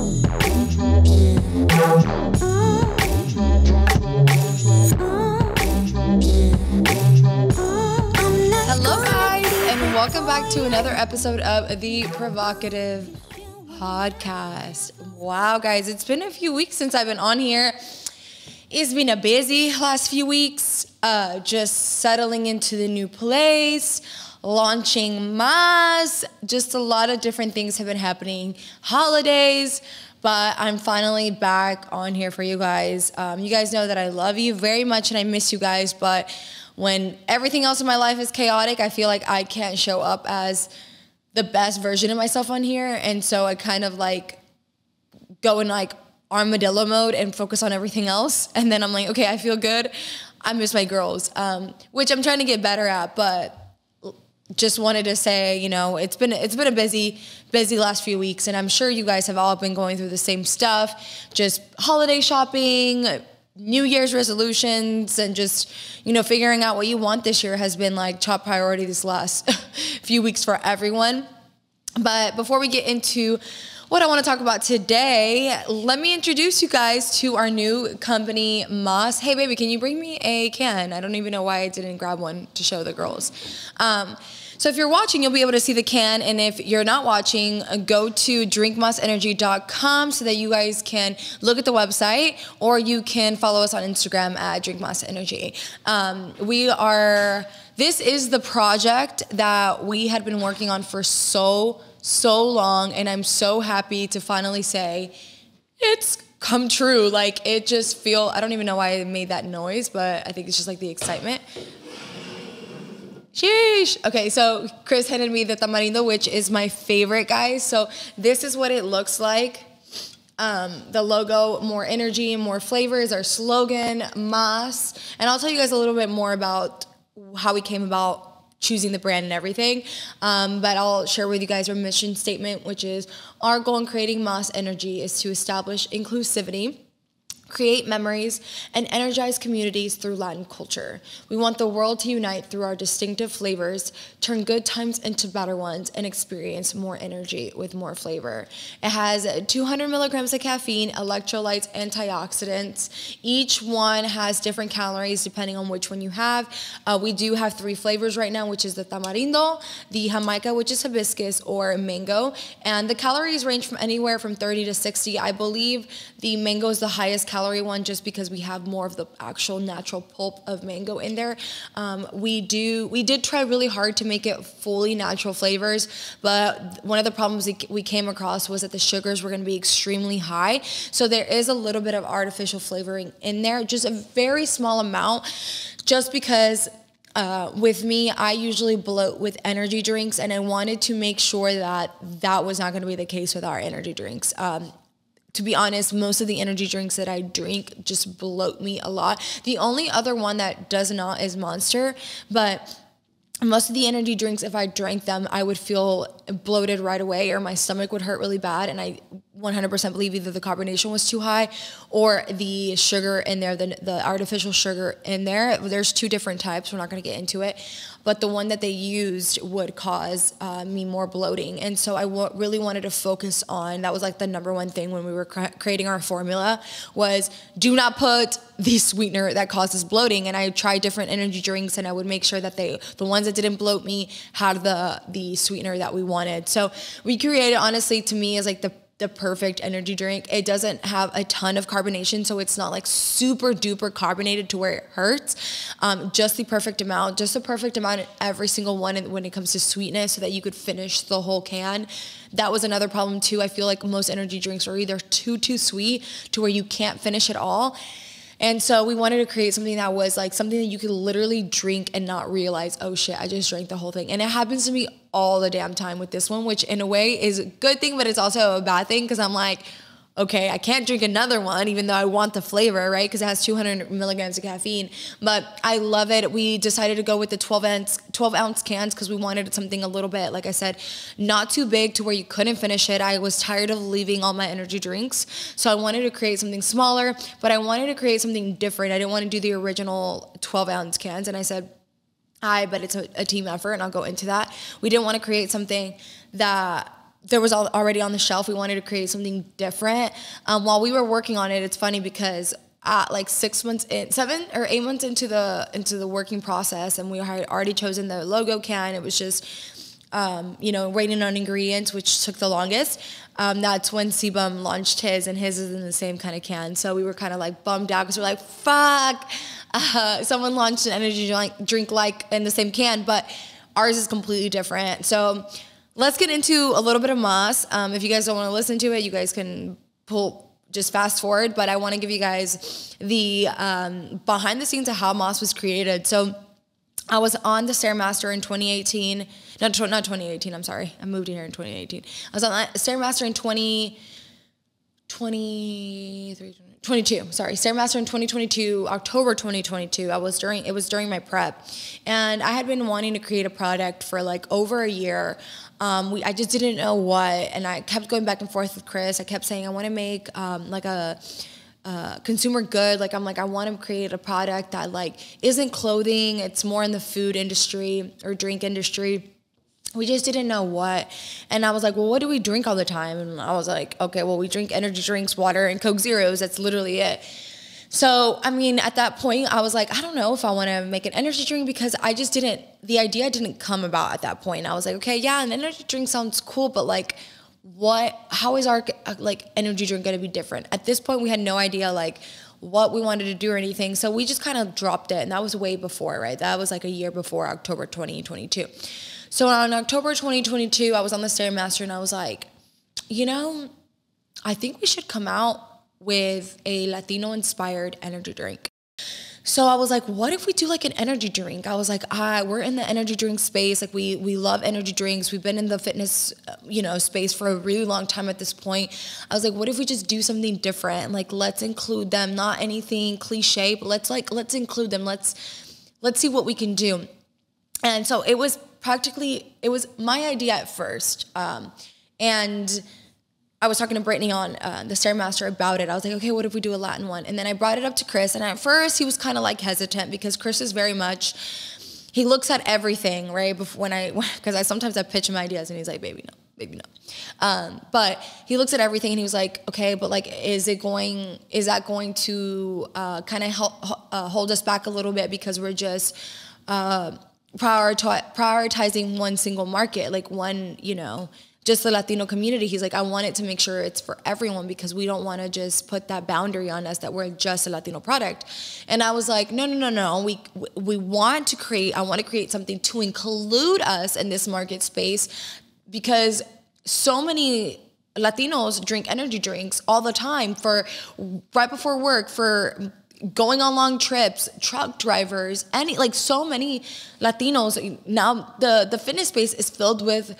Hello guys, and welcome back to another episode of the Provocative Podcast. Wow guys, it's been a few weeks since I've been on here. It's been a busy last few weeks, just settling into the new place, launching Mas, just a lot of different things have been happening, holidays, but I'm finally back on here for you guys. You guys know that I love you very much and I miss you guys, but when everything else in my life is chaotic, I feel like I can't show up as the best version of myself on here. And so I kind of like go in like armadillo mode and focus on everything else. And then I'm like, okay, I feel good. I miss my girls, which I'm trying to get better at, but just wanted to say, you know, it's been a busy last few weeks. And I'm sure you guys have all been going through the same stuff, just holiday shopping, New Year's resolutions, and just, you know, figuring out what you want this year has been like top priority this last few weeks for everyone. But before we get into what I want to talk about today, let me introduce you guys to our new company, Mas. Hey baby, can you bring me a can? I don't even know why I didn't grab one to show the girls. So if you're watching, you'll be able to see the can. And if you're not watching, go to drinkmasenergy.com so that you guys can look at the website, or you can follow us on Instagram at drinkmasenergy. This is the project that we had been working on for so long. And I'm so happy to finally say it's come true. Like I don't even know why I made that noise, but I think it's just like the excitement. Sheesh. Okay, so Chris handed me the tamarindo, which is my favorite, guys. So this is what it looks like. The logo, more energy, more flavors, our slogan, Mas. And I'll tell you guys a little bit more about how we came about choosing the brand and everything. But I'll share with you guys our mission statement, which is our goal in creating Mas Energy is to establish inclusivity, create memories, and energize communities through Latin culture. We want the world to unite through our distinctive flavors, turn good times into better ones, and experience more energy with more flavor. It has 200 milligrams of caffeine, electrolytes, antioxidants. Each one has different calories depending on which one you have. We do have 3 flavors right now, which is the tamarindo, the jamaica, which is hibiscus, or mango. And the calories range from anywhere from 30 to 60. I believe the mango is the highest calorie one just because we have more of the actual natural pulp of mango in there. We did try really hard to make it fully natural flavors, but one of the problems we came across was that the sugars were going to be extremely high. So there is a little bit of artificial flavoring in there, just a very small amount, just because with me, I usually bloat with energy drinks, and I wanted to make sure that that was not going to be the case with our energy drinks. To be honest, most of the energy drinks that I drink just bloat me a lot. The only other one that does not is Monster, but most of the energy drinks, if I drank them, I would feel bloated right away, or my stomach would hurt really bad. And I 100% believe either the carbonation was too high or the sugar in there, the artificial sugar in there. There's 2 different types. We're not going to get into it. But the one that they used would cause me more bloating. And so I really wanted to focus on, that was like the number one thing when we were creating our formula, was do not put the sweetener that causes bloating. And I tried different energy drinks, and I would make sure that the ones that didn't bloat me had the sweetener that we wanted. So we created, honestly, to me, is like the perfect energy drink. It doesn't have a ton of carbonation, so it's not like super duper carbonated to where it hurts. Just the perfect amount in every single one when it comes to sweetness, so that you could finish the whole can. That was another problem too. I feel like most energy drinks are either too sweet to where you can't finish it all. And so we wanted to create something that was like something that you could literally drink and not realize, oh shit, I just drank the whole thing. And it happens to me all the damn time with this one, which in a way is a good thing, but it's also a bad thing, because I'm like, okay, I can't drink another one, even though I want the flavor, right? Because it has 200 milligrams of caffeine. But I love it. We decided to go with the 12-ounce cans because we wanted something a little bit, like I said, not too big to where you couldn't finish it. I was tired of leaving all my energy drinks. So I wanted to create something smaller, but I wanted to create something different. I didn't want to do the original 12-ounce cans. And I said, but it's a team effort, and I'll go into that. We didn't want to create something that there was already on the shelf. We wanted to create something different. While we were working on it, it's funny because like 7 or 8 months into the working process, and we had already chosen the logo can. It was just, waiting on ingredients, which took the longest. That's when Sebum launched his, and his is in the same kind of can. So we were kind of like bummed out because we're like, fuck, someone launched an energy drink like in the same can, but ours is completely different. So let's get into a little bit of Mas. If you guys don't want to listen to it, you guys can just fast forward, but I want to give you guys the behind the scenes of how Mas was created. So I was on the Stairmaster in 2018. Not 2018, I'm sorry. I moved in here in 2018. I was on the Stairmaster in 2022. Sorry, Stairmaster in 2022, October 2022. It was during my prep. And I had been wanting to create a product for like over a year. I just didn't know what, and I kept going back and forth with Chris. I kept saying I want to make like a consumer good. Like I'm like, I want to create a product that like isn't clothing. It's more in the food industry or drink industry. We just didn't know what. And I was like, well, what do we drink all the time? And I was like, okay, well, we drink energy drinks, water, and Coke Zeros. That's literally it. So, I mean, at that point, I was like, I don't know if I want to make an energy drink because the idea didn't come about at that point. I was like, okay, yeah, an energy drink sounds cool, but like, how is our like energy drink going to be different? At this point, we had no idea like what we wanted to do or anything. So we just kind of dropped it. And that was way before, right? That was like a year before October 2022. So on October 2022, I was on the Stairmaster and I was like, I think we should come out with a Latino-inspired energy drink. So I was like, what if we do like an energy drink? I was like, we're in the energy drink space. Like we love energy drinks. We've been in the fitness, space for a really long time at this point. I was like, what if we just do something different? Like, let's include them, not anything cliche, but let's include them. Let's see what we can do. And so it was my idea at first. And I was talking to Brittany on the Stairmaster about it. I was like, okay, what if we do a Latin one? And then I brought it up to Chris. And at first he was kind of like hesitant because Chris is very much, he looks at everything, right? Because I sometimes pitch him ideas and he's like, baby, no. But he looks at everything and he was like, okay, but like, is that going to kind of hold us back a little bit because we're just prioritizing one single market, like one, just the Latino community. He's like, I want it to make sure it's for everyone because we don't want to just put that boundary on us that we're just a Latino product. And I was like, no. We want to create something to include us in this market space because so many Latinos drink energy drinks all the time for right before work, for going on long trips, truck drivers, so many Latinos. Now the fitness space is filled with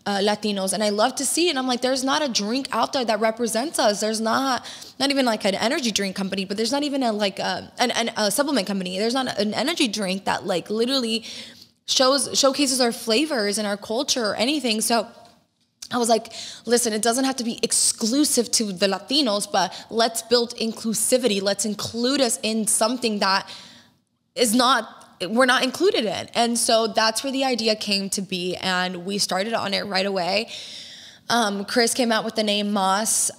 Latinos, and I love to see it. And I'm like, there's not a drink out there that represents us. There's not even like an energy drink company, but there's not even a supplement company. There's not an energy drink that like literally showcases our flavors and our culture or anything. So I was like, listen, it doesn't have to be exclusive to the Latinos, but let's build inclusivity. Let's include us in something that we're not included in. And so that's where the idea came to be. And we started on it right away. Chris came out with the name Mas.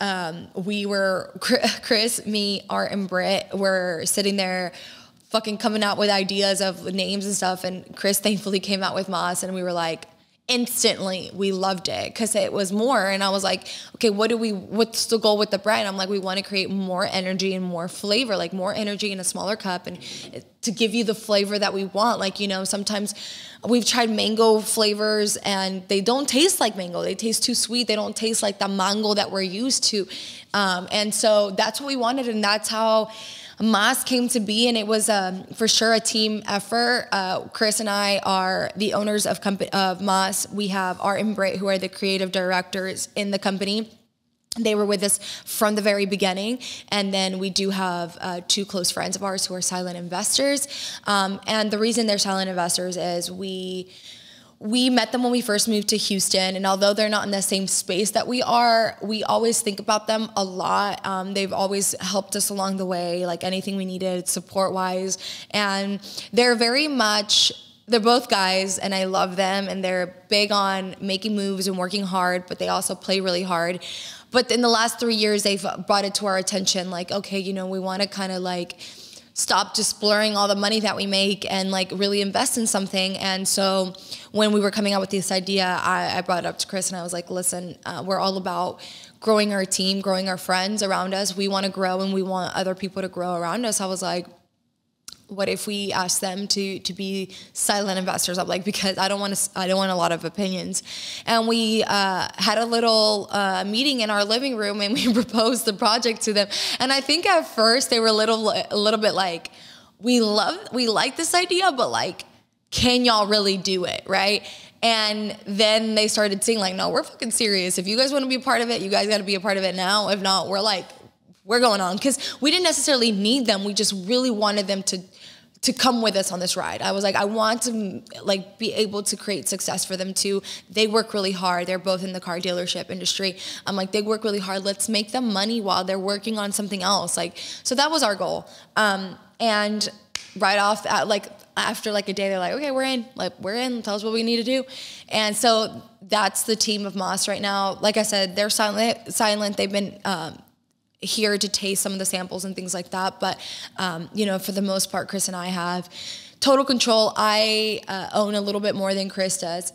Chris, me, Art, and Britt were sitting there fucking coming out with ideas of names and stuff. And Chris thankfully came out with Mas, and we were like, instantly we loved it because it was more. And I was like, okay, what's the goal with the brand? I'm like, we want to create more energy and more flavor, like more energy in a smaller cup, and to give you the flavor that we want. Like, sometimes we've tried mango flavors and they don't taste like mango. They taste too sweet. They don't taste like the mango that we're used to. And so that's what we wanted, and that's how Mas came to be. And it was for sure a team effort. Chris and I are the owners of Mas. We have Art and Britt, who are the creative directors in the company. They were with us from the very beginning. And then we do have two close friends of ours who are silent investors. And the reason they're silent investors is we met them when we first moved to Houston, and although they're not in the same space that we are, we always think about them a lot. They've always helped us along the way, like anything we needed support-wise, and they're very much they're both guys and I love them, and they're big on making moves and working hard, but they also play really hard. But in the last 3 years, they've brought it to our attention, like, okay, you know, we want to kind of like stop just blurring all the money that we make and like really invest in something. And so when we were coming out with this idea, I brought it up to Chris and I was like, listen, we're all about growing our team, growing our friends around us. We want to grow and we want other people to grow around us. I was like, what if we ask them to be silent investors? I'm like, because I don't want a lot of opinions. And we had a little meeting in our living room and we proposed the project to them. And I think at first they were a little bit like, we like this idea, but like, can y'all really do it, right? And then they started saying like, no, we're fucking serious. If you guys want to be a part of it, you guys got to be a part of it now. If not, we're going on. Because we didn't necessarily need them. We just really wanted them to come with us on this ride. I was like, I want to like be able to create success for them too. They work really hard. They're both in the car dealership industry. I'm like, they work really hard. Let's make them money while they're working on something else. Like, so that was our goal. And right off, after like a day, they're like, okay, we're in, tell us what we need to do. And so that's the team of Mas right now. Like I said, they're silent. They've been, here to taste some of the samples and things like that. But, you know, for the most part, Chris and I have total control. I own a little bit more than Chris does.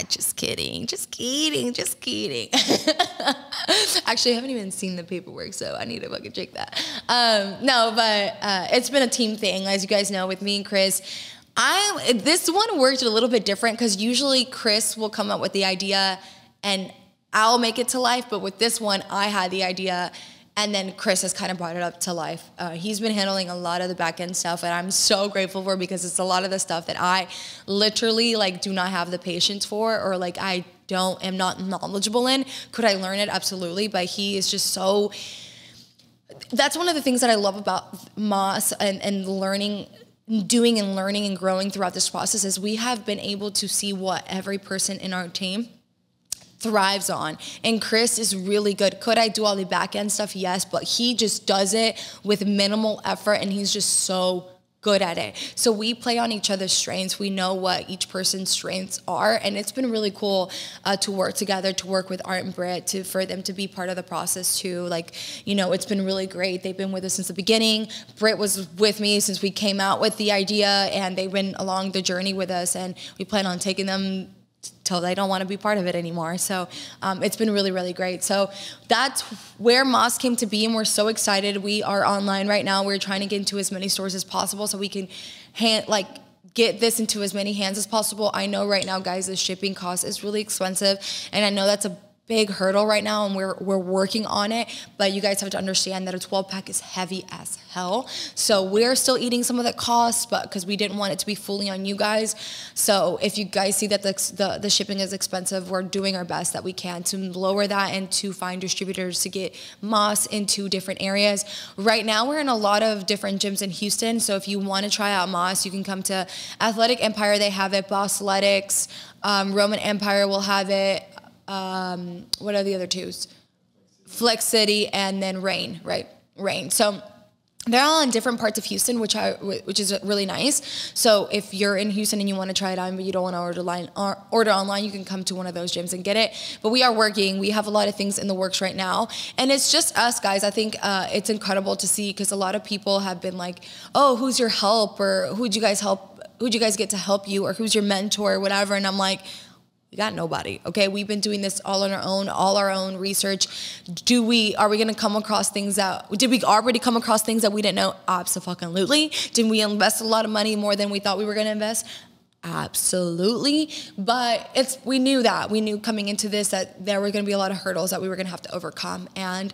Just kidding. Actually, I haven't even seen the paperwork, so I need to fucking check that. No, but it's been a team thing, as you guys know, with me and Chris. This one worked a little bit different because usually Chris will come up with the idea and I'll make it to life. But with this one, I had the idea and then Chris has kind of brought it up to life. He's been handling a lot of the back end stuff, and I'm so grateful for, because it's a lot of the stuff that I literally like do not have the patience for, or like I am not knowledgeable in. Could I learn it? Absolutely. But he is just so, that's one of the things that I love about Mas and doing and learning and growing throughout this process is we have been able to see what every person in our team thrives on. And Chris is really good. Could I do all the back end stuff? Yes, but he just does it with minimal effort and he's just so good at it. So we play on each other's strengths. We know what each person's strengths are, and it's been really cool to work together, to work with Art and Britt, for them to be part of the process too. Like, you know, it's been really great. They've been with us since the beginning. Britt was with me since we came out with the idea, and they've been along the journey with us, and we plan on taking them till they don't want to be part of it anymore. So it's been really, really great. So that's where Mas came to be, and we're so excited. We are online right now. We're trying to get into as many stores as possible so we can get this into as many hands as possible. I know right now, guys, the shipping cost is really expensive, and I know that's a big hurdle right now, and we're working on it, but you guys have to understand that a 12-pack is heavy as hell. So we're still eating some of the costs, but because we didn't want it to be fully on you guys. So if you guys see that the shipping is expensive, we're doing our best that we can to lower that and to find distributors to get Mas into different areas. Right now, we're in a lot of different gyms in Houston, so if you want to try out Mas, you can come to Athletic Empire. They have it. Bossletics, Roman Empire will have it. What are the other two? Flex City and then Rain, right? Rain. So they're all in different parts of Houston, which is really nice. So if you're in Houston and you want to try it on, but you don't want to order online, you can come to one of those gyms and get it. But we are working. We have a lot of things in the works right now, and it's just us, guys. I think it's incredible to see, because a lot of people have been like, "Oh, who's your help?" or "Who'd you guys help? Who'd you guys get to help you?" or "Who's your mentor?" or whatever. And I'm like, we got nobody. Okay, we've been doing this all on our own, all our own research. Are we gonna come across things did we already come across things that we didn't know? Absolutely. Did we invest a lot of money, more than we thought we were gonna invest? Absolutely. But we knew coming into this that there were gonna be a lot of hurdles that we were gonna have to overcome. And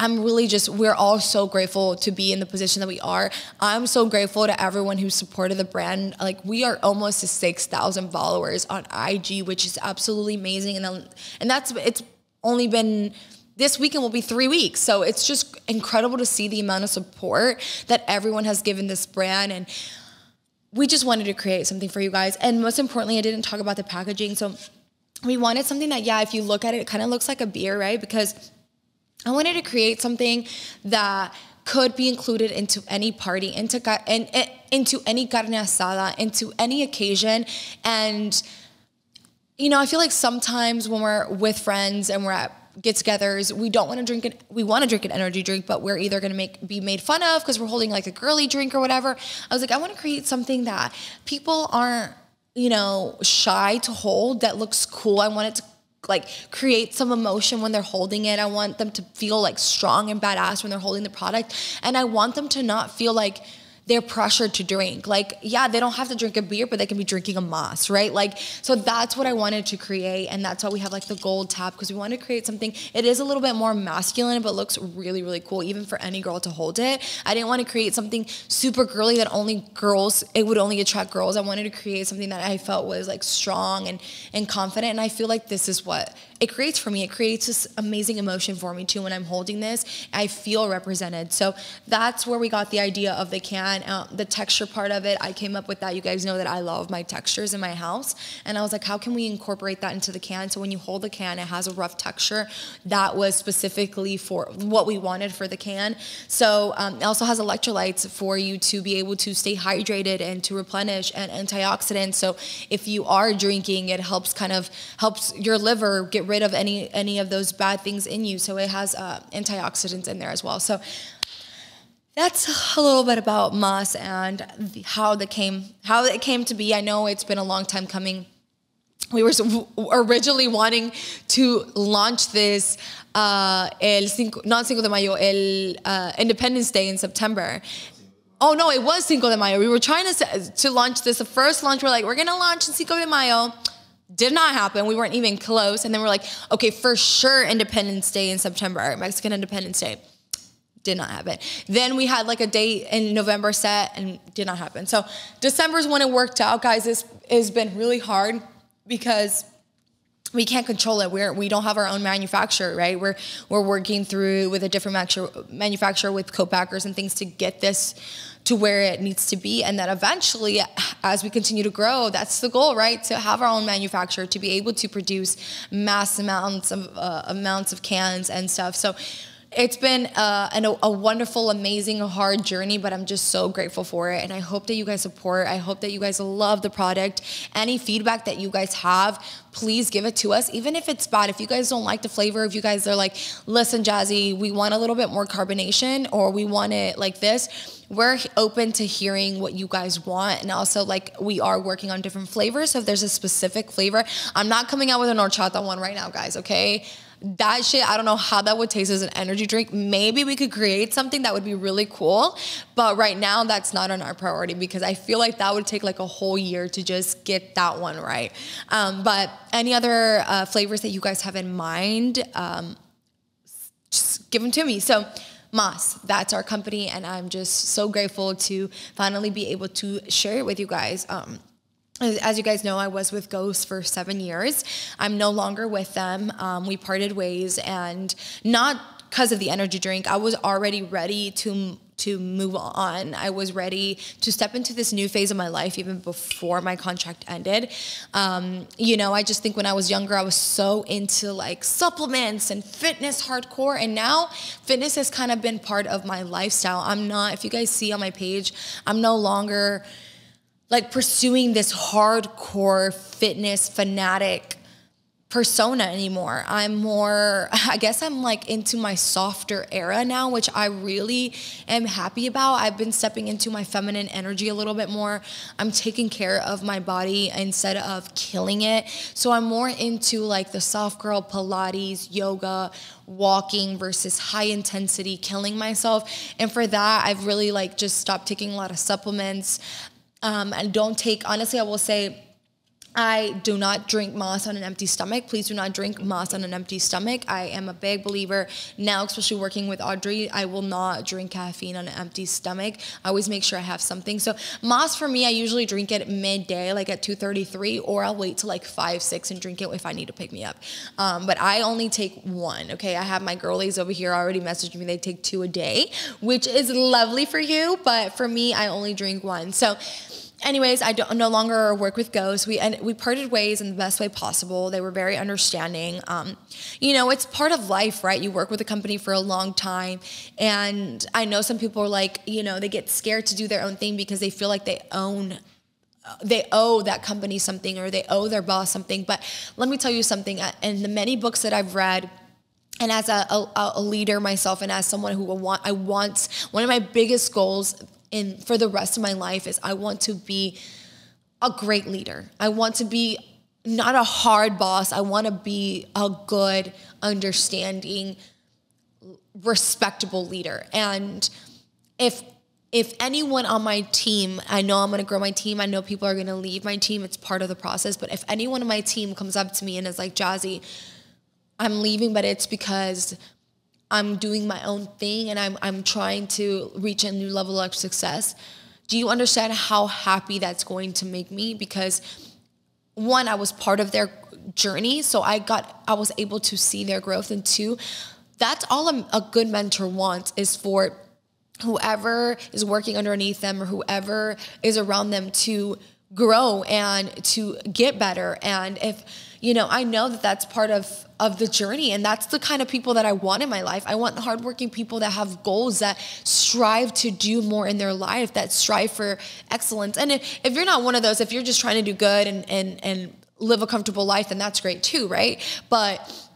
we're all so grateful to be in the position that we are. I'm so grateful to everyone who supported the brand. Like, we are almost to 6,000 followers on IG, which is absolutely amazing. And it's only been, this weekend will be 3 weeks. So it's just incredible to see the amount of support that everyone has given this brand. And we just wanted to create something for you guys. And most importantly, I didn't talk about the packaging. So we wanted something that, if you look at it, it kind of looks like a beer, right? Because I wanted to create something that could be included into any party, into any carne asada, into any occasion. And, you know, I feel like sometimes when we're with friends and we're at get-togethers, we don't want to drink it. We want to drink an energy drink, but we're either going to be made fun of because we're holding like a girly drink or whatever. I was like, I want to create something that people aren't, you know, shy to hold, that looks cool. I want it to like create some emotion when they're holding it. I want them to feel like strong and badass when they're holding the product. And I want them to not feel like they're pressured to drink. Like, yeah, they don't have to drink a beer, but they can be drinking a Mas, right? Like, so that's what I wanted to create. And that's why we have like the gold tap, because we want to create something. It is a little bit more masculine, but looks really, really cool, even for any girl to hold it. I didn't want to create something super girly that it would only attract girls. I wanted to create something that I felt was like strong and confident. And I feel like this is what it creates for me. It creates this amazing emotion for me too. When I'm holding this, I feel represented. So that's where we got the idea of the can. The texture part of it, I came up with that. You guys know that I love my textures in my house. And I was like, how can we incorporate that into the can? So when you hold the can, it has a rough texture. That was specifically for what we wanted for the can. So it also has electrolytes for you to be able to stay hydrated and to replenish, and antioxidants. So if you are drinking, it helps your liver get rid of any of those bad things in you. So it has antioxidants in there as well. So that's a little bit about Mas and how it came to be. I know it's been a long time coming. We were originally wanting to launch this Independence Day in September. Oh no, it was Cinco de Mayo. We were trying to launch this. The first launch, we're gonna launch in Cinco de Mayo. Did not happen. We weren't even close. And then we're like, okay, for sure, Independence Day in September, Mexican Independence Day. Did not happen. Then we had like a date in November set, and did not happen. So December's when it worked out, guys. This has been really hard because we can't control it. We don't have our own manufacturer, right? We're working through with a different manufacturer with co-packers and things to get this to where it needs to be. And then eventually, as we continue to grow, that's the goal, right? To have our own manufacturer, to be able to produce mass amounts of cans and stuff. So it's been a wonderful, amazing, hard journey, but I'm just so grateful for it. And I hope that you guys support. I hope that you guys love the product. Any feedback that you guys have, please give it to us. Even if it's bad, if you guys don't like the flavor, if you guys are like, listen, Jazzy, we want a little bit more carbonation, or we want it like this, we're open to hearing what you guys want. And also, like, we are working on different flavors. So if there's a specific flavor, I'm not coming out with an horchata one right now, guys, okay? That shit, I don't know how that would taste as an energy drink. Maybe we could create something that would be really cool, but right now that's not on our priority, because I feel like that would take like a whole year to just get that one right. But any other flavors that you guys have in mind, just give them to me. So Mas, that's our company, and I'm just so grateful to finally be able to share it with you guys. As you guys know, I was with Ghost for 7 years. I'm no longer with them. We parted ways, and not because of the energy drink. I was already ready to move on. I was ready to step into this new phase of my life even before my contract ended. You know, I just think when I was younger, I was so into like supplements and fitness hardcore. And now fitness has kind of been part of my lifestyle. If you guys see on my page, I'm no longer like pursuing this hardcore fitness fanatic persona anymore. I guess I'm like into my softer era now, which I really am happy about. I've been stepping into my feminine energy a little bit more. I'm taking care of my body instead of killing it. So I'm more into like the soft girl Pilates, yoga, walking versus high intensity killing myself. And for that, I've really like just stopped taking a lot of supplements. And honestly, I will say, I do not drink Mas on an empty stomach. Please do not drink Mas on an empty stomach. I am a big believer now, especially working with Audrey, I will not drink caffeine on an empty stomach. I always make sure I have something. So Mas for me, I usually drink it midday, like at 2:33, or I'll wait till like 5, 6 and drink it if I need to pick me up. But I only take one, okay? I have my girlies over here already messaging me. They take 2 a day, which is lovely for you. But for me, I only drink one. So anyways, I don't no longer work with Ghost. We parted ways in the best way possible. They were very understanding. You know, it's part of life, right? You work with a company for a long time, and I know some people are like, you know, they get scared to do their own thing because they feel like they owe that company something, or they owe their boss something. But let me tell you something. In the many books that I've read, and as a leader myself, and as someone who one of my biggest goals for the rest of my life is I want to be a great leader. I want to be not a hard boss. I want to be a good, understanding, respectable leader. And if anyone on my team, I know I'm going to grow my team. I know people are going to leave my team. It's part of the process. But if anyone on my team comes up to me and is like, Jazzy, I'm leaving, but it's because I'm doing my own thing and I'm trying to reach a new level of success. Do you understand how happy that's going to make me? Because one, I was part of their journey, so I was able to see their growth. And two, that's all a good mentor wants, is for whoever is working underneath them or whoever is around them to grow and to get better. And if, you know, I know that that's part of the journey, and that's the kind of people that I want in my life. I want hardworking people that have goals, that strive to do more in their life, that strive for excellence. And if you're not one of those, if you're just trying to do good and live a comfortable life, then that's great too, right? But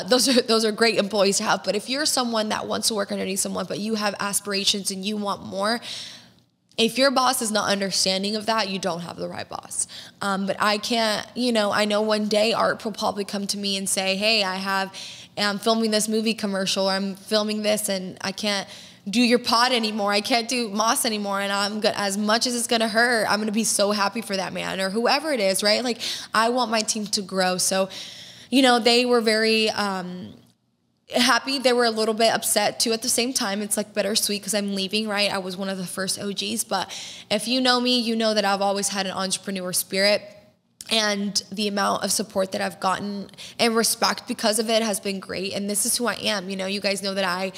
those are great employees to have. But if you're someone that wants to work underneath someone, but you have aspirations and you want more, if your boss is not understanding of that, you don't have the right boss. But I can't, you know, I know one day Art will probably come to me and say, hey, I'm filming this movie commercial, or I'm filming this and I can't do your pod anymore. I can't do Moss anymore. And I'm good. As much as it's going to hurt, I'm going to be so happy for that man or whoever it is, right? Like, I want my team to grow. So, you know, they were very, happy. They were a little bit upset too at the same time. It's like bittersweet because I'm leaving, right? I was one of the first OGs, but if you know me, you know that I've always had an entrepreneur spirit, and the amount of support that I've gotten and respect because of it has been great. And this is who I am. You know, you guys know that I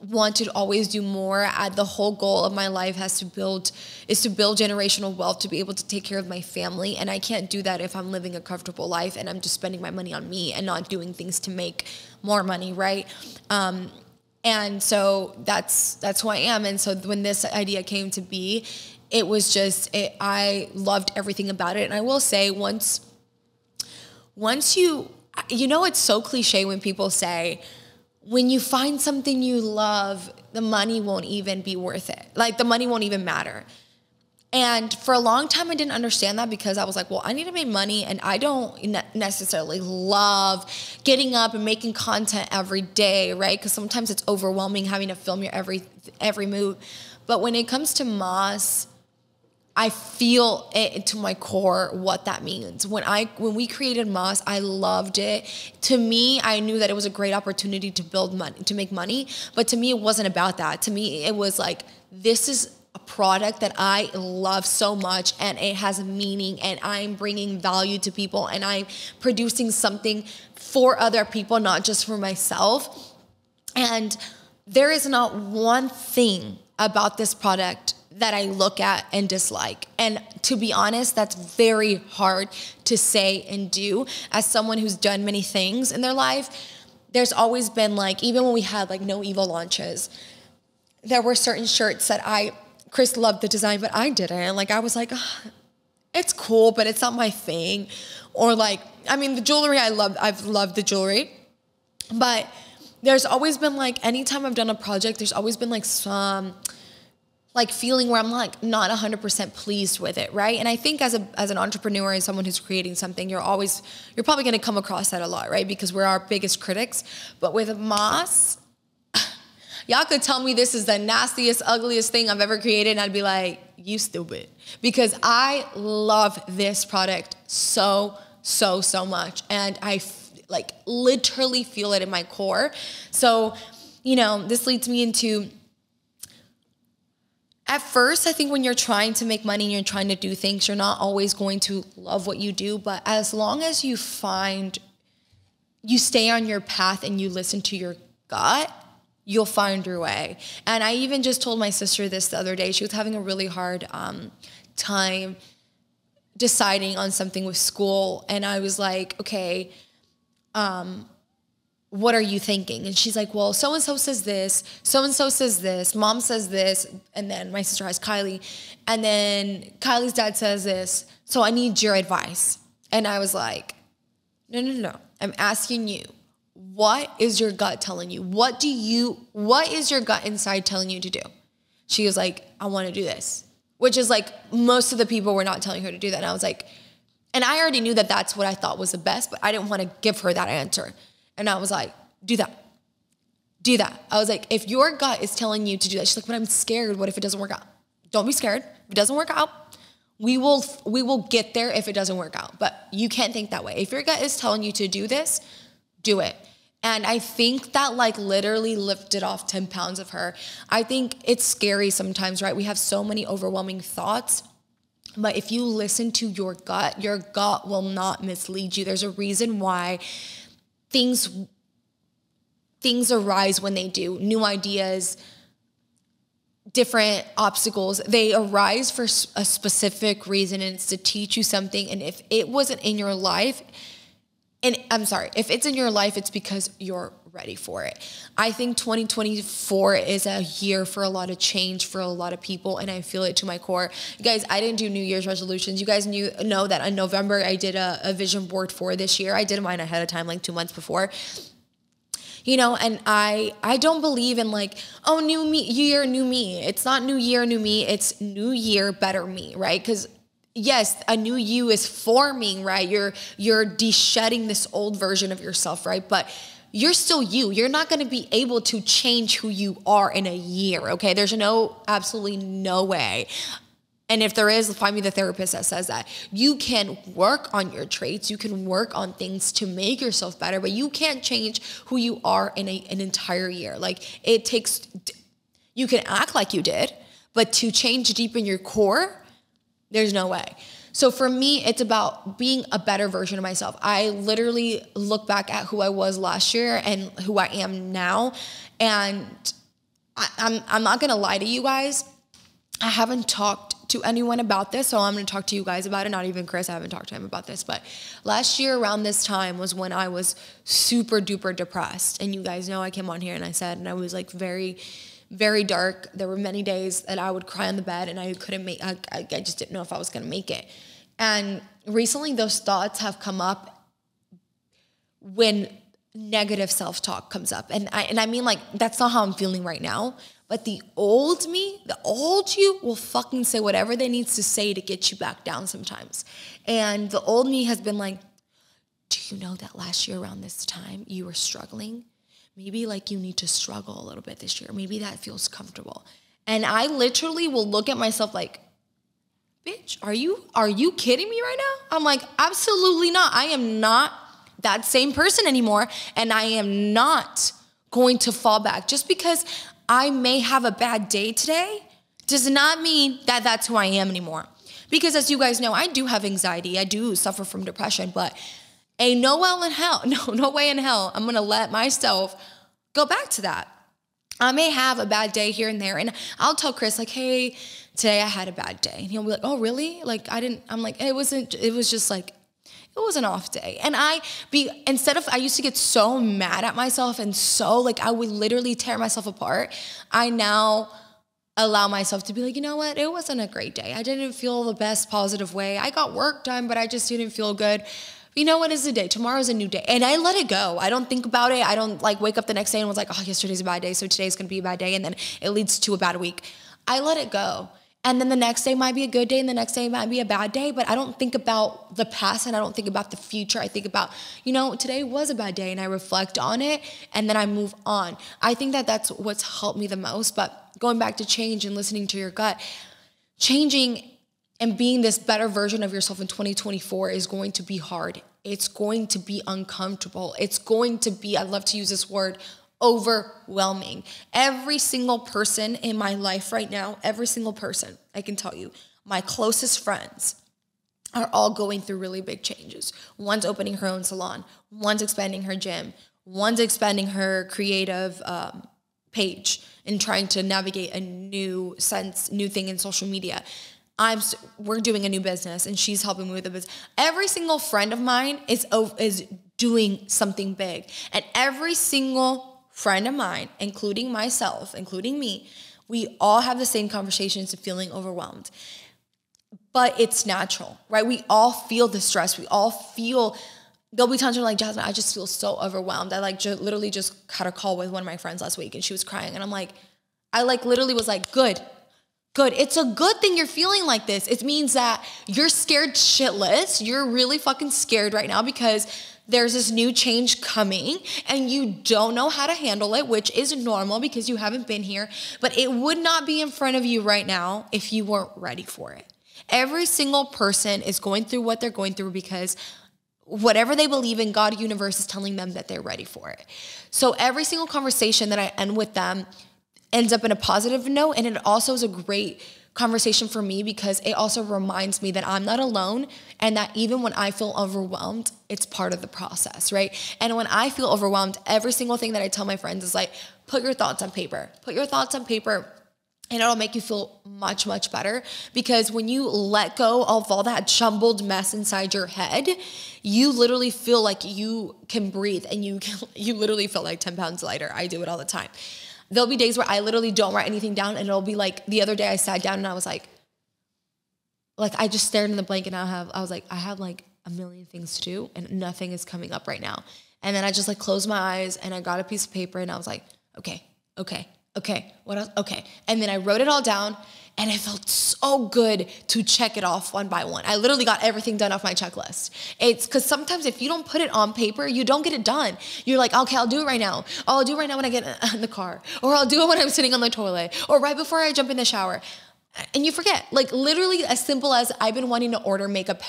want to always do more. The whole goal of my life is to build generational wealth, to be able to take care of my family. And I can't do that if I'm living a comfortable life and I'm just spending my money on me and not doing things to make more money, right? And so that's who I am. And so when this idea came to be, it was just, I loved everything about it. And I will say, once you know, it's so cliche when people say, when you find something you love, the money won't even be worth it. Like, the money won't even matter. And for a long time, I didn't understand that, because I was like, well, I need to make money, and I don't necessarily love getting up and making content every day, right? Because sometimes it's overwhelming having to film your every move. But when it comes to Moss, I feel it to my core what that means. When we created Moss, I loved it. To me, I knew that it was a great opportunity to build money, to make money. But to me, it wasn't about that. To me, it was like, this is a product that I love so much, and it has meaning, and I'm bringing value to people, and I'm producing something for other people, not just for myself. And there is not one thing about this product that I look at and dislike. And to be honest, that's very hard to say and do. As someone who's done many things in their life, there's always been, like, even when we had like No Evil launches, there were certain shirts that Chris loved the design, but I didn't. Like, I was like, oh, it's cool, but it's not my thing. Or like, I mean, the jewelry I've loved the jewelry, but there's always been, like, anytime I've done a project, there's always been like some like feeling where I'm like not 100% pleased with it, right? And I think as an entrepreneur and someone who's creating something, you're probably gonna come across that a lot, right? Because we're our biggest critics. But with Moss, y'all could tell me this is the nastiest, ugliest thing I've ever created, and I'd be like, you stupid. Because I love this product so much. And I like literally feel it in my core. So, you know, this leads me into, at first, I think when you're trying to make money and you're trying to do things, you're not always going to love what you do. But as long as you stay on your path and you listen to your gut, you'll find your way. And I even just told my sister this the other day. She was having a really hard time deciding on something with school, and I was like, okay, what are you thinking? And she's like, well, so-and-so says this, so-and-so says this, mom says this, and then my sister has Kylie, and then Kylie's dad says this, so I need your advice. And I was like, no, I'm asking you, what is your gut telling you? What is your gut inside telling you to do? She was like, I want to do this, which is like, most of the people were not telling her to do that. And I was like, and I already knew that that's what I thought was the best, but I didn't want to give her that answer. And I was like, do that. I was like, if your gut is telling you to do that, she's like, but I'm scared. What if it doesn't work out? Don't be scared. If it doesn't work out, we will get there if it doesn't work out. But you can't think that way. If your gut is telling you to do this, do it. And I think that like literally lifted off 10 pounds of her. I think it's scary sometimes, right? We have so many overwhelming thoughts. But if you listen to your gut will not mislead you. There's a reason why things arise when they do. New ideas, different obstacles, they arise for a specific reason, and it's to teach you something. And if it wasn't in your life, if it's in your life, it's because you're ready for it. I think 2024 is a year for a lot of change for a lot of people, and I feel it to my core. You guys, I didn't do New Year's resolutions. You guys know that in November, I did a vision board for this year. I did mine ahead of time, like 2 months before. And I don't believe in like, oh, new year, new me. It's not new year, new me. It's new year, better me, right? Because yes, a new you is forming, right? You're de-shedding this old version of yourself, right? But you're still you. You're not going to be able to change who you are in a year, okay? There's absolutely no way. And if there is, find me the therapist that says that. You can work on your traits. You can work on things to make yourself better, but you can't change who you are in an entire year. Like you can act like you did, but to change deep in your core, there's no way. So for me, it's about being a better version of myself. I literally look back at who I was last year and who I am now. And I'm not going to lie to you guys. I haven't talked to anyone about this, so I'm going to talk to you guys about it. Not even Chris. I haven't talked to him about this. But last year around this time was when I was super duper depressed. And you guys know I came on here and I said, and I was like very, very dark. There were many days that I would cry on the bed and I just didn't know if I was going to make it. And recently those thoughts have come up when negative self-talk comes up. And I mean, like, that's not how I'm feeling right now. But the old me, the old you will fucking say whatever they needs to say to get you back down sometimes. And the old me has been like, do you know that last year around this time you were struggling? Maybe like you need to struggle a little bit this year. Maybe that feels comfortable. And I literally will look at myself like, bitch, are you kidding me right now? I'm like, absolutely not. I am not that same person anymore. And I am not going to fall back. Just because I may have a bad day today does not mean that that's who I am anymore. Because as you guys know, I do have anxiety. I do suffer from depression, but ain't no way in hell I'm going to let myself go back to that. I may have a bad day here and there, and I'll tell Chris, like, hey, today I had a bad day. And he'll be like, oh, really? Like, I'm like, it was just like, it was an off day. And I used to get so mad at myself and so like, I would literally tear myself apart. I now allow myself to be like, you know what? It wasn't a great day. I didn't feel the best positive way. I got work done, but I just didn't feel good. You know what? It's a day. Tomorrow's a new day. And I let it go. I don't think about it. I don't like wake up the next day and was like, oh, yesterday's a bad day, so today's going to be a bad day. And then it leads to a bad week. I let it go. And then the next day might be a good day and the next day might be a bad day, but I don't think about the past and I don't think about the future. I think about, today was a bad day and I reflect on it and then I move on. I think that that's what's helped me the most. But going back to change and listening to your gut, changing and being this better version of yourself in 2024 is going to be hard. It's going to be uncomfortable. It's going to be, I love to use this word, overwhelming. Every single person in my life right now, every single person, I can tell you, my closest friends are all going through really big changes. One's opening her own salon. One's expanding her gym. One's expanding her creative page and trying to navigate a new thing in social media. we're doing a new business and she's helping me with the business. Every single friend of mine is doing something big. And every single friend of mine, including myself, including me, we all have the same conversations of feeling overwhelmed. But it's natural, right? We all feel the stress. We all feel, there'll be times where like, Jasmine, I just feel so overwhelmed. I like literally just had a call with one of my friends last week and she was crying. And I'm like, I like literally was like, good. It's a good thing you're feeling like this. It means that you're scared shitless. You're really fucking scared right now because there's this new change coming and you don't know how to handle it, which is normal because you haven't been here, but it would not be in front of you right now if you weren't ready for it. Every single person is going through what they're going through because whatever they believe in, God, universe is telling them that they're ready for it. So every single conversation that I end with them ends up in a positive note. And it also is a great conversation for me because it also reminds me that I'm not alone and that even when I feel overwhelmed, it's part of the process, right? And when I feel overwhelmed, every single thing that I tell my friends is like, put your thoughts on paper. Put your thoughts on paper and it'll make you feel much, much better because when you let go of all that jumbled mess inside your head, you literally feel like you can breathe and you literally feel like 10 pounds lighter. I do it all the time. There'll be days where I literally don't write anything down and it'll be like the other day I sat down and I was like I just stared in the blank and I was like, I have like a million things to do and nothing is coming up right now. And then I just like closed my eyes and I got a piece of paper and I was like, okay, what else? Okay. And then I wrote it all down and it felt so good to check it off one by one. I literally got everything done off my checklist. It's because sometimes if you don't put it on paper, you don't get it done. You're like, okay, I'll do it right now. Oh, I'll do it right now when I get in the car. Or I'll do it when I'm sitting on the toilet. Or right before I jump in the shower. And you forget, like literally as simple as I've been wanting to order makeup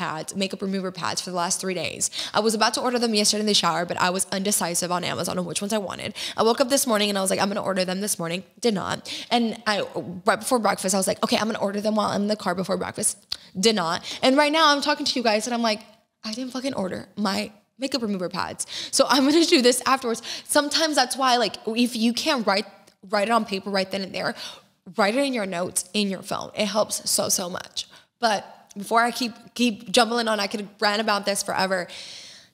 remover pads for the last 3 days. I was about to order them yesterday in the shower, but I was undecisive on Amazon on which ones I wanted. I woke up this morning and I was like, I'm going to order them this morning. Did not. And right before breakfast, I was like, okay, I'm going to order them while I'm in the car before breakfast. Did not. And right now I'm talking to you guys and I'm like, I didn't fucking order my makeup remover pads. So I'm going to do this afterwards. Sometimes that's why, like, if you can't write it on paper right then and there, write it in your notes in your phone. It helps so much. But before I keep jumbling on, I could rant about this forever.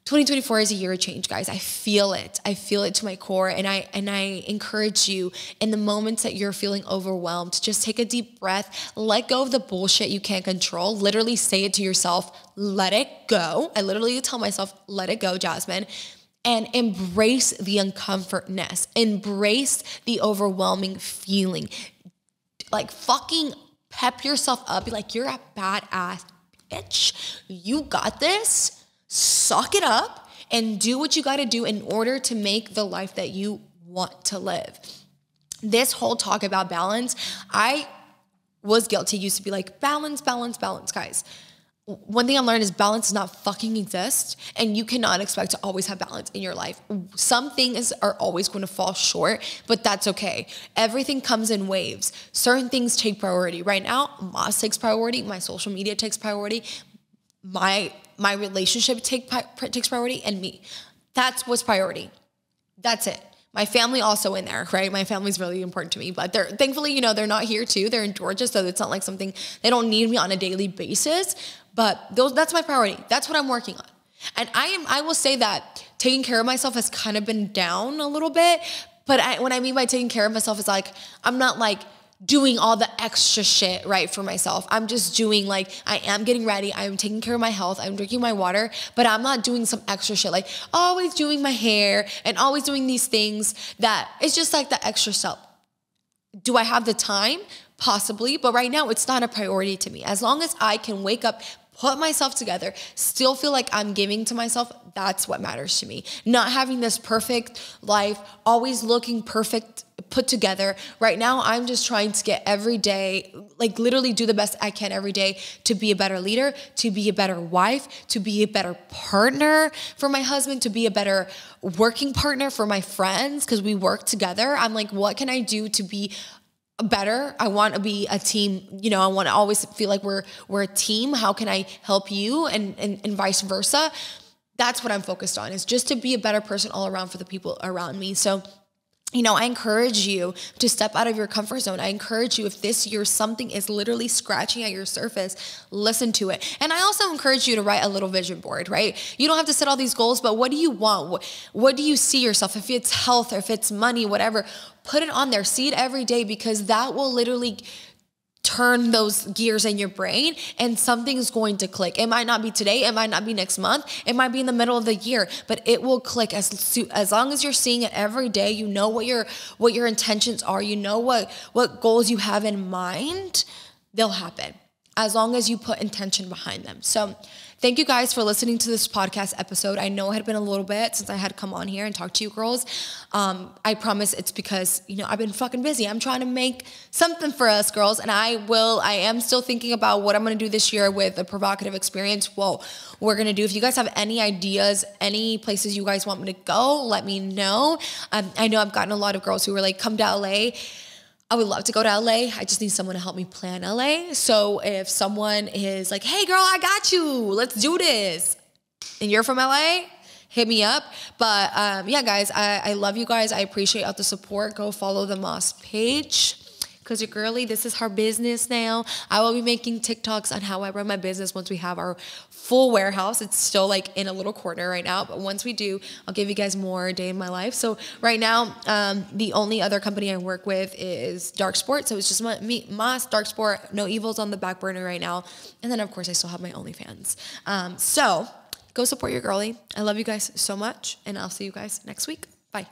2024 is a year of change, guys. I feel it. I feel it to my core. And I encourage you in the moments that you're feeling overwhelmed, just take a deep breath, let go of the bullshit you can't control. Literally say it to yourself, let it go. I literally tell myself, let it go, Jasmine. And embrace the uncomfortness. Embrace the overwhelming feeling. Like fucking pep yourself up. Be like, you're a badass bitch. You got this. Suck it up and do what you got to do in order to make the life that you want to live. This whole talk about balance, I was guilty. Used to be like, balance, guys. One thing I learned is balance does not fucking exist and you cannot expect to always have balance in your life. Some things are always going to fall short, but that's okay. Everything comes in waves. Certain things take priority. Right now, Mas takes priority. My social media takes priority. My relationship takes priority and me. That's what's priority. That's it. My family also in there, right? My family's really important to me, but they're thankfully, they're not here too. They're in Georgia, so it's not like something, they don't need me on a daily basis, but that's my priority. That's what I'm working on. And I will say that taking care of myself has kind of been down a little bit, but what I mean by taking care of myself is like, I'm not like doing all the extra shit, right, for myself. I'm just doing like, I am getting ready. I'm taking care of my health. I'm drinking my water, but I'm not doing some extra shit, like always doing my hair and always doing these things that it's just like the extra stuff. Do I have the time? Possibly, but right now it's not a priority to me. As long as I can wake up, put myself together, still feel like I'm giving to myself, that's what matters to me. Not having this perfect life, always looking perfect, put together. Right now, I'm just trying to get every day, like literally do the best I can every day to be a better leader, to be a better wife, to be a better partner for my husband, to be a better working partner for my friends, because we work together. I'm like, what can I do to be better? I want to be a team. I want to always feel like we're a team. How can I help you? And vice versa. That's what I'm focused on, is just to be a better person all around for the people around me. So I encourage you to step out of your comfort zone. I encourage you, if this year something is literally scratching at your surface, listen to it. And I also encourage you to write a little vision board, right? You don't have to set all these goals, but what do you want? What do you see yourself? If it's health or if it's money, whatever, put it on there. See it every day, because that will literally turn those gears in your brain and something's going to click. It might not be today. It might not be next month. It might be in the middle of the year, but it will click as long as you're seeing it every day. You know what your intentions are. You know what goals you have in mind. They'll happen as long as you put intention behind them. So thank you guys for listening to this podcast episode. I know it had been a little bit since I had come on here and talk to you girls. I promise it's because, I've been fucking busy. I'm trying to make something for us girls. And I am still thinking about what I'm going to do this year with a provocative experience. Well, we're going to do. If you guys have any ideas, any places you guys want me to go, let me know. I know I've gotten a lot of girls who were like, come to LA. I would love to go to LA. I just need someone to help me plan LA. So if someone is like, hey girl, I got you, let's do this, and you're from LA, hit me up. But yeah, guys, I love you guys. I appreciate all the support. Go follow the Moss page, because your girly, this is her business now. I will be making TikToks on how I run my business once we have our full warehouse. It's still like in a little corner right now, but once we do, I'll give you guys more day in my life. So right now, the only other company I work with is Dark Sport. So it's just me, Moss, Dark Sport, no evils on the back burner right now. And then of course I still have my OnlyFans. So go support your girly. I love you guys so much, and I'll see you guys next week. Bye.